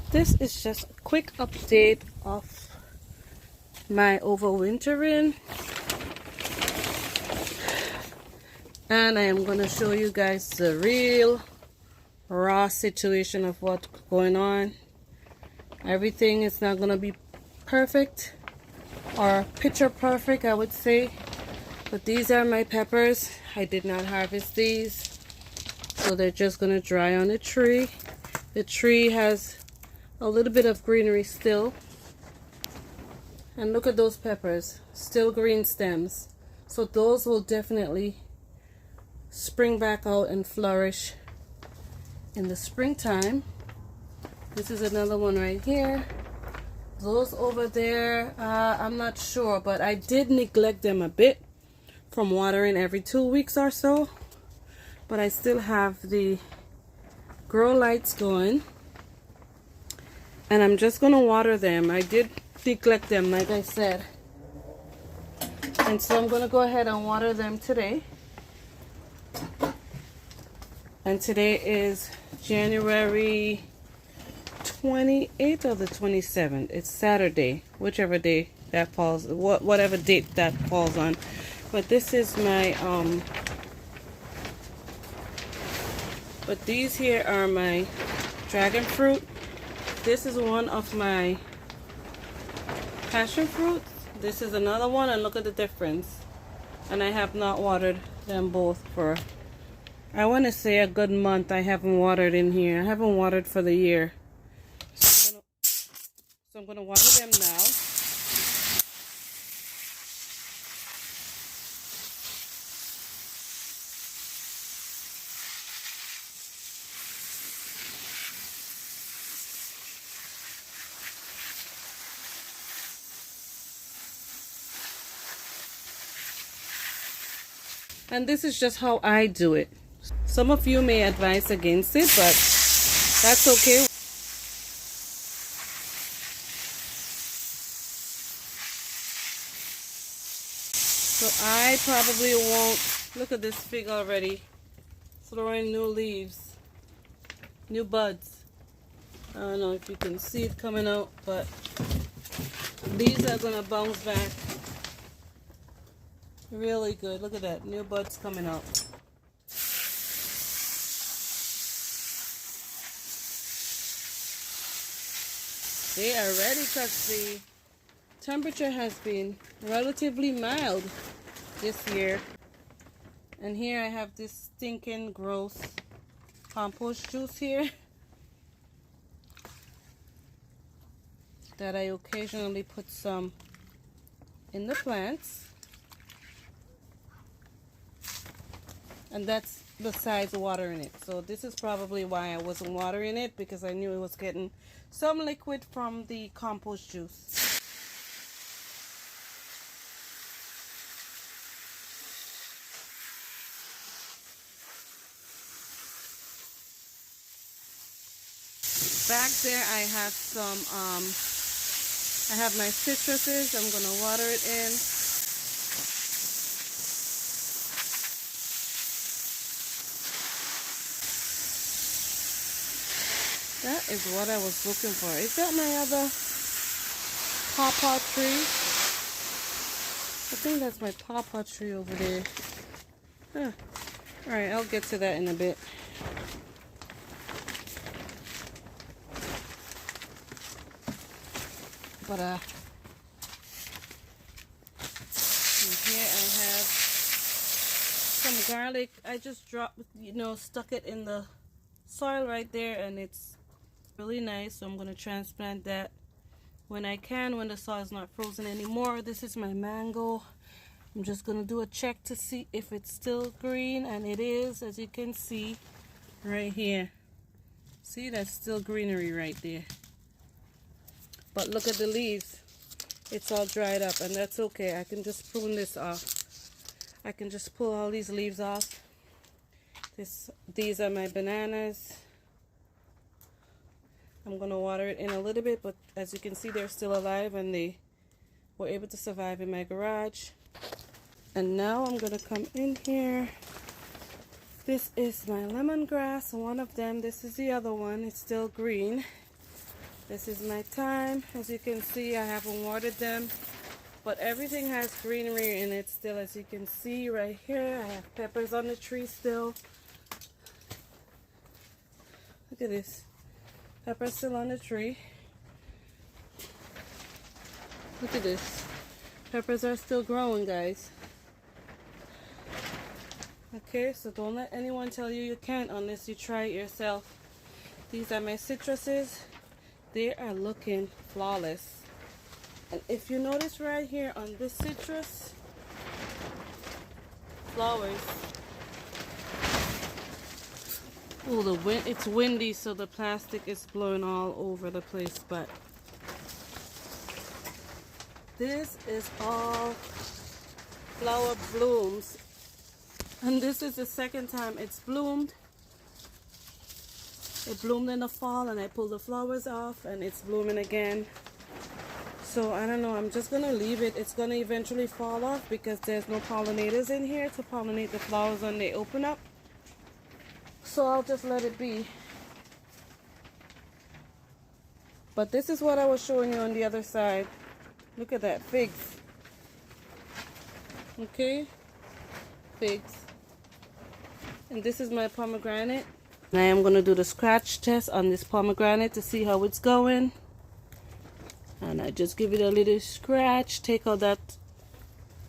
This is just a quick update of my overwintering, and I am going to show you guys the real raw situation of what's going on. Everything is not going to be perfect or picture perfect, I would say, but these are my peppers. I did not harvest these, so they're just going to dry on the tree. The tree has a little bit of greenery still, and look at those peppers, still green stems, so those will definitely spring back out and flourish in the springtime. This is another one right here. Those over there, I'm not sure, but I did neglect them a bit from watering every 2 weeks or so, but I still have the grow lights going, and I'm just gonna water them. I did neglect them, like I said, and so I'm gonna go ahead and water them today. And today is January 28th or the 27th. It's Saturday, whichever day that falls, whatever date that falls on. But this is my but these here are my dragon fruit. This is one of my passion fruits. This is another one, and look at the difference. And I have not watered them both for, I want to say, a good month. I haven't watered in here. I haven't watered for the year. So I'm gonna water them now. And this is just how I do it. Some of you may advise against it, but that's okay. So I probably won't. Look at this fig already throwing new leaves, new buds. I don't know if you can see it coming out, but these are gonna bounce back really good. Look at that, new buds coming out. They are ready because the temperature has been relatively mild this year. And here I have this stinking gross compost juice here that I occasionally put some in the plants. And that's besides watering it. So this is probably why I wasn't watering it, because I knew it was getting some liquid from the compost juice. Back there I have some, I have my citruses. I'm going to water it in. That is what I was looking for. Is that my other pawpaw tree? I think that's my pawpaw tree over there. Huh. Alright, I'll get to that in a bit. But and here I have some garlic. I just dropped, stuck it in the soil right there, and it's really nice. So I'm going to transplant that when I can, when the soil is not frozen anymore. This is my mango. I'm just going to do a check to see if it's still green, and it is, as you can see right here. See, that's still greenery right there. But look at the leaves. It's all dried up, and that's okay. I can just prune this off. I can just pull all these leaves off. These are my bananas. I'm going to water it in a little bit, but as you can see, they're still alive, and they were able to survive in my garage. And now I'm going to come in here. This is my lemongrass, one of them. This is the other one. It's still green. This is my thyme. As you can see, I haven't watered them, but everything has greenery in it still. As you can see right here, I have peppers on the tree still. Look at this. Peppers still on the tree. Look at this. Peppers are still growing, guys. Okay, so don't let anyone tell you you can't unless you try it yourself. These are my citruses. They are looking flawless. And if you notice right here on this citrus, flowers. Oh, the wind, it's windy, so the plastic is blowing all over the place, but this is all flower blooms. And this is the second time it's bloomed. It bloomed in the fall and I pulled the flowers off and it's blooming again. So I don't know, I'm just gonna leave it. It's gonna eventually fall off because there's no pollinators in here to pollinate the flowers when they open up. So I'll just let it be. But this is what I was showing you on the other side. Look at that, figs. Okay, figs. And this is my pomegranate. And I am going to do the scratch test on this pomegranate to see how it's going. And I just give it a little scratch, take out that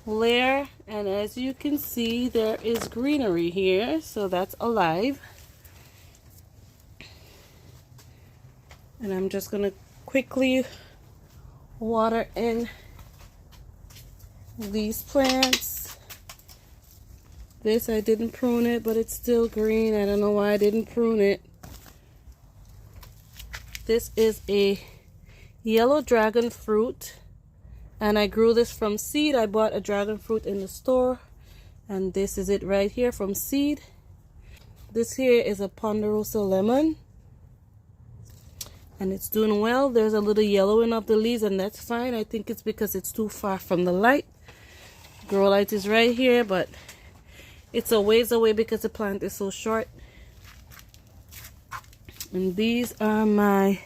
layer, and as you can see there is greenery here, so that's alive. And I'm just going to quickly water in these plants. This, I didn't prune it, but it's still green. I don't know why I didn't prune it. This is a yellow dragon fruit, and I grew this from seed. I bought a dragon fruit in the store, and this is it right here from seed. This here is a ponderosa lemon, and it's doing well. There's a little yellowing of the leaves, and that's fine. I think it's because it's too far from the light. Grow light is right here, but it's a ways away because the plant is so short. And these are my,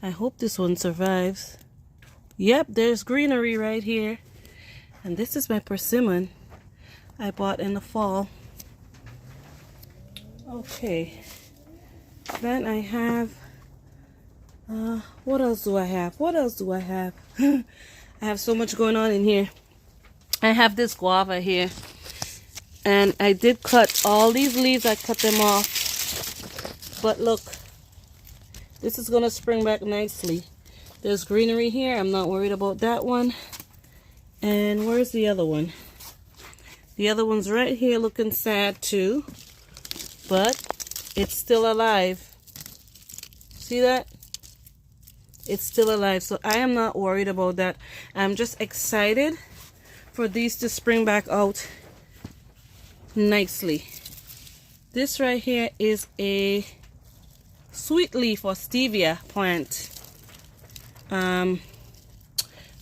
I hope this one survives. Yep, there's greenery right here. And this is my persimmon I bought in the fall. Okay. Then I have, what else do I have? What else do I have? I have so much going on in here. I have this guava here. And I did cut all these leaves. I cut them off. But look, this is going to spring back nicely. There's greenery here. I'm not worried about that one. And where's the other one? The other one's right here looking sad too. But it's still alive. See that? It's still alive. So I am not worried about that. I'm just excited for these to spring back out nicely. This right here is a sweet leaf or stevia plant.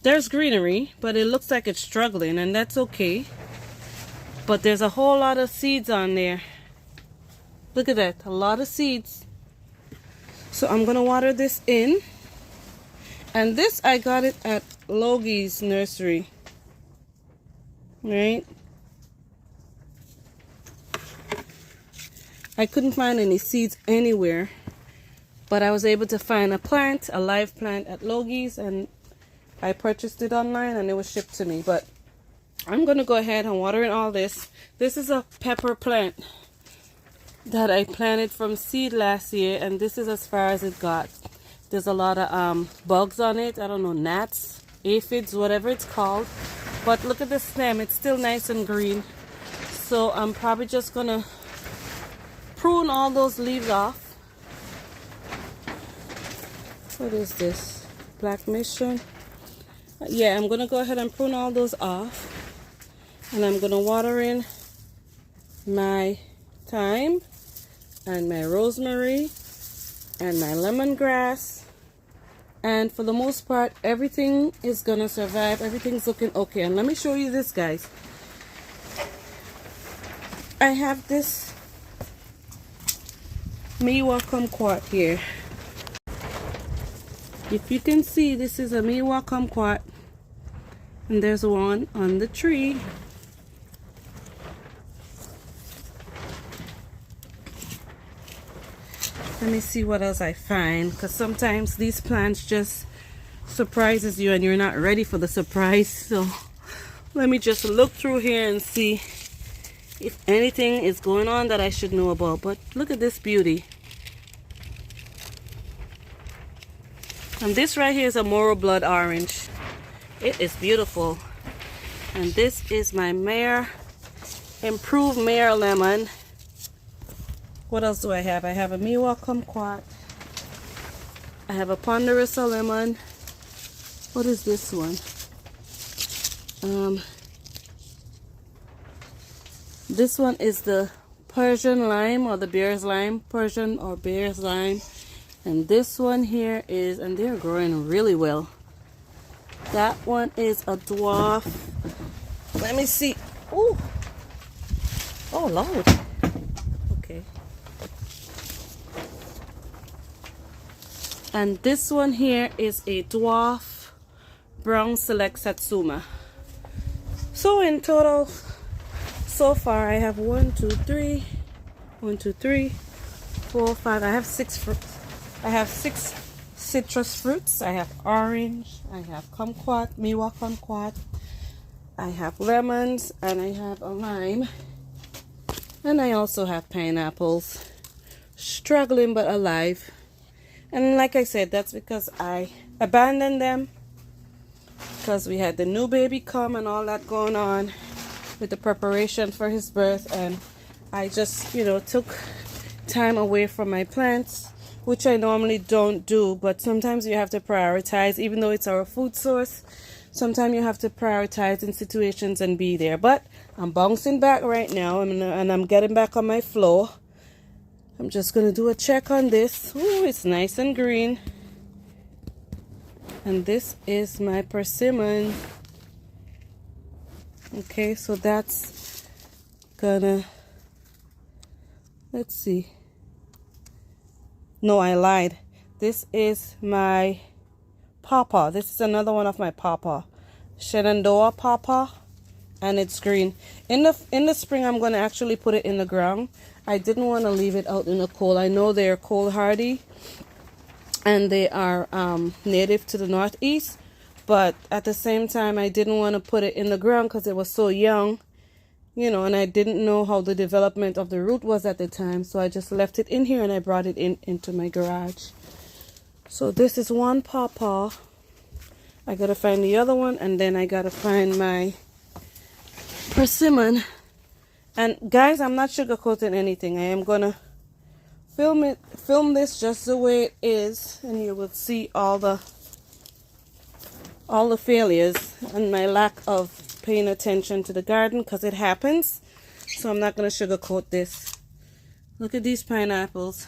There's greenery, but it looks like it's struggling, and that's okay. But there's a whole lot of seeds on there. Look at that, a lot of seeds. So I'm gonna water this in. And this, I got it at Logie's nursery. Right? I couldn't find any seeds anywhere, but I was able to find a plant, a live plant at Logie's, and I purchased it online and it was shipped to me. But I'm going to go ahead and water in all this. This is a pepper plant that I planted from seed last year, and this is as far as it got. There's a lot of bugs on it. I don't know, gnats, aphids, whatever it's called. But look at the stem, it's still nice and green. So I'm probably just going to prune all those leaves off. What is this? Black mission? Yeah, I'm going to go ahead and prune all those off. And I'm going to water in my thyme and my rosemary and my lemongrass. And for the most part, everything is going to survive. Everything's looking okay. And let me show you this, guys. I have this Miwa kumquat here. If you can see, this is a Miwa kumquat, and there's one on the tree. Let me see what else I find, because sometimes these plants just surprises you and you're not ready for the surprise. So let me just look through here and see if anything is going on that I should know about. But look at this beauty. And this right here is a Moro blood orange. It is beautiful. And this is my improved Mare lemon. What else do I have? I have a Miwa kumquat. I have a Ponderosa lemon. What is this one? This one is the Persian lime, or the bear's lime. Persian or bear's lime. And this one here is, and they're growing really well. That one is a dwarf. Let me see. Ooh. Oh, Lord. Okay. And this one here is a dwarf brown select satsuma. So in total, so far I have 1, 2, 3, 4, 5. I have 6 fruits. I have 6 citrus fruits. I have orange, I have kumquat, Miwa kumquat, I have lemons, and I have a lime, and I also have pineapples. Struggling but alive. And like I said, that's because I abandoned them because we had the new baby come and all that going on with the preparation for his birth, and I just, you know, took time away from my plants, which I normally don't do, but sometimes you have to prioritize. Even though it's our food source, sometimes you have to prioritize in situations and be there. But I'm bouncing back right now, and I'm getting back on my flow. I'm just going to do a check on this. Ooh, it's nice and green. And this is my persimmon. Okay, so that's gonna, let's see. No, I lied. This is my pawpaw. This is another one of my pawpaw. Shenandoah pawpaw, and it's green. In the spring, I'm going to actually put it in the ground. I didn't want to leave it out in the cold. I know they're cold hardy, and they are native to the Northeast. But at the same time, I didn't want to put it in the ground because it was so young. You know, and I didn't know how the development of the root was at the time. So I just left it in here and I brought it into my garage. So this is one pawpaw. I got to find the other one, and then I got to find my persimmon. And guys, I'm not sugarcoating anything. I am going to film this just the way it is, and you will see all the failures and my lack of paying attention to the garden, because it happens. So I'm not going to sugarcoat this. Look at these pineapples.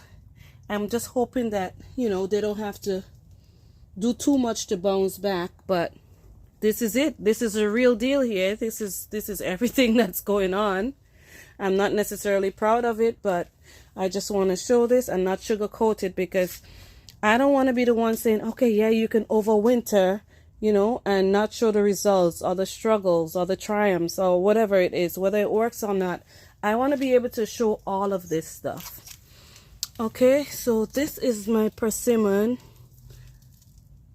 I'm just hoping that, you know, they don't have to do too much to bounce back, but this is it. This is a real deal here. This is everything that's going on. I'm not necessarily proud of it, but I just want to show this and not sugarcoat it, because I don't want to be the one saying, okay, yeah, you can overwinter, you know, and not show the results or the struggles or the triumphs or whatever it is, whether it works or not. I want to be able to show all of this stuff. Okay, so this is my persimmon,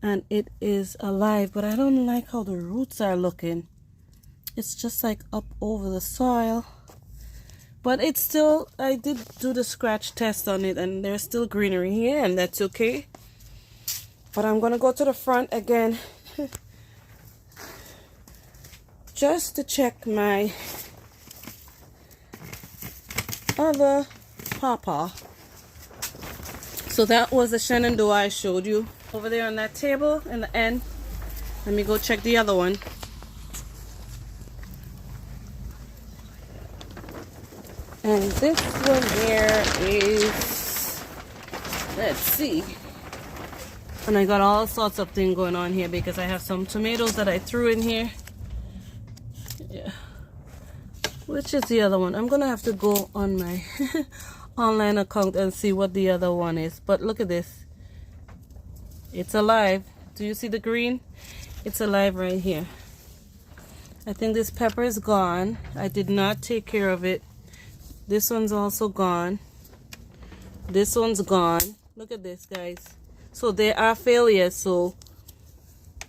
and it is alive, but I don't like how the roots are looking. It's just like up over the soil, but it's still, I did do the scratch test on it, and there's still greenery here, and that's okay. But I'm gonna go to the front again just to check my other pawpaw. So that was the Shenandoah I showed you over there on that table in the end. Let me go check the other one. And this one here is, let's see. And I got all sorts of things going on here because I have some tomatoes that I threw in here. Yeah. Which is the other one? I'm gonna have to go on my online account and see what the other one is. But look at this. It's alive. Do you see the green? It's alive right here. I think this pepper is gone. I did not take care of it. This one's also gone. This one's gone. Look at this, guys. So there are failures. So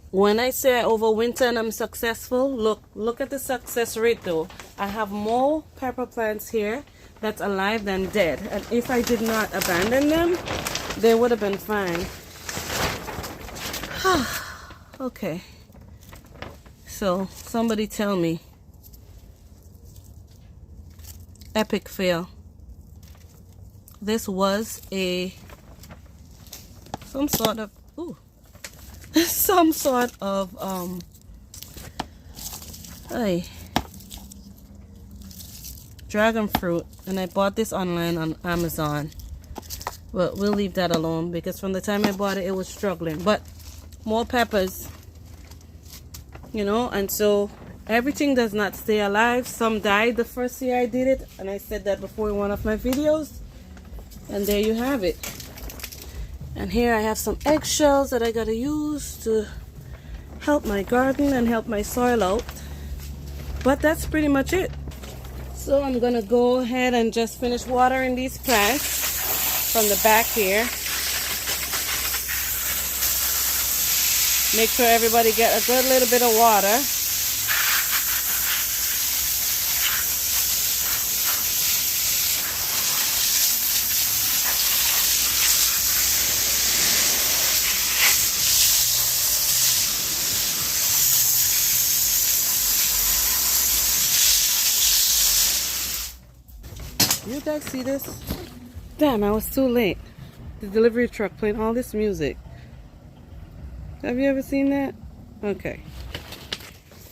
when I say I overwinter and I'm successful, look at the success rate though. I have more pepper plants here that's alive than dead. And if I did not abandon them, they would have been fine. Okay. So somebody tell me. Epic fail. This was some sort of dragon fruit, and I bought this online on Amazon. But we'll leave that alone because from the time I bought it, it was struggling. But more peppers, you know, and so everything does not stay alive. Some died the first year I did it, and I said that before in one of my videos. And there you have it. And here I have some eggshells that I gotta use to help my garden and help my soil out. But that's pretty much it. So I'm gonna go ahead and just finish watering these plants from the back here. Make sure everybody get a good little bit of water. You guys see this? Damn, I was too late. The delivery truck playing all this music. Have you ever seen that? Okay.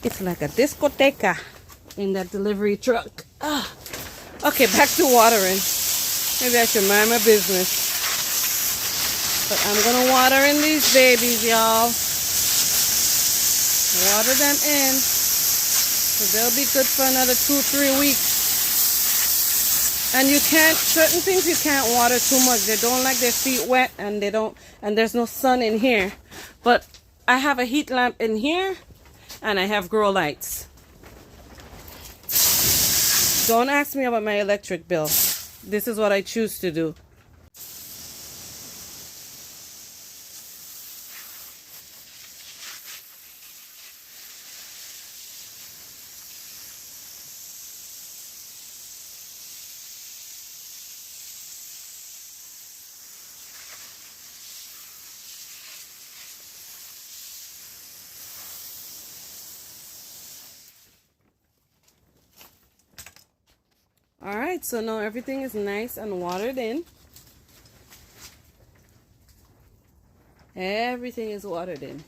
It's like a discoteca in that delivery truck. Okay, back to watering. Maybe I should mind my business. But I'm gonna water in these babies, y'all. Water them in. So they'll be good for another 2-3 weeks. And you can't, certain things you can't water too much. They don't like their feet wet, and they don't, and there's no sun in here. But I have a heat lamp in here, and I have grow lights. Don't ask me about my electric bill. This is what I choose to do. Alright, so now everything is nice and watered in. Everything is watered in.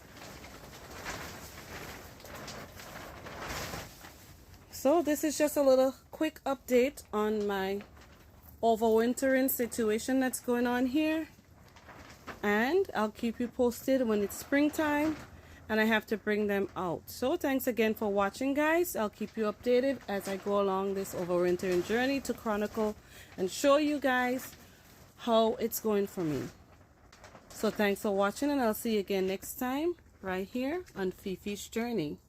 So this is just a little quick update on my overwintering situation that's going on here. And I'll keep you posted when it's springtime and I have to bring them out. So thanks again for watching, guys. I'll keep you updated as I go along this overwintering journey to chronicle and show you guys how it's going for me. So thanks for watching, and I'll see you again next time right here on Fifi's Journey.